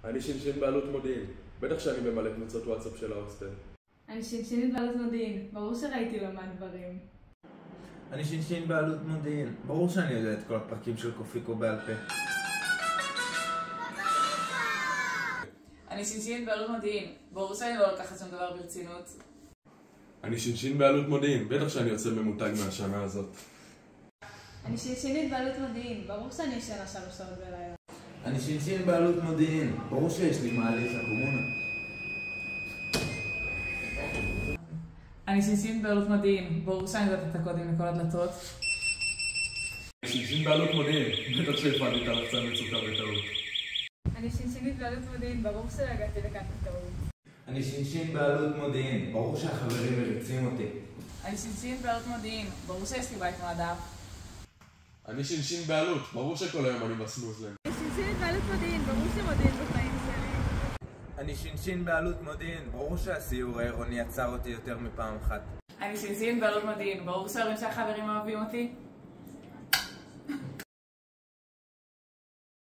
אני שינשין בעלות מודיעין. בטח שאני ממלא קבוצות וואטסאפ של ההוסטל. אני שינשינית בעלות מודיעין. ברור שראיתי למד דברים. אני שינשין בעלות מודיעין. ברור שאני יודע את כל הפרקים של קופיקו בעל פה. אני שינשין בעלות מודיעין. ברור שאני לא לקחת שום דבר ברצינות. אני שינשין בעלות מודיעין. בטח שאני יוצא ממותג מהשנה הזאת. אני שינשינית בעלות מודיעין. ברור שאני ישנה 3 שעות בלילה. אני שינשין בעלות מודיעין. ברור שיש לי מעלית לקומונה. אני שינשין בעלות מודיעין. ברור שאני יודעת את הקודים לכל הדלתות. אני שינשין בעלות מודיעין. בטח שהפעלתי את הלחצן מצוקה בטעות. אני שינשינית בעלות מודיעין. ברור שהגעתי לכאן בטעות. אני שינשין בעלות מודיעין. ברור שהחברים מריצים אותי. אני שינשין בעלות מודיעין. ברור שיש לי בית מועדף. אני שינשין בעלות. ברור שכל היום אני בסנוזלם. אני שינשינית בעלות מודיעין. ברור שמודיעין בחיים שלי. אני שינשין בעלות מודיעין. ברור שהסיור העירוני עצר אותי יותר מפעם אחת. אני שינשין בעלות מודיעין. ברור שההורים שהחברים אוהבים אותי.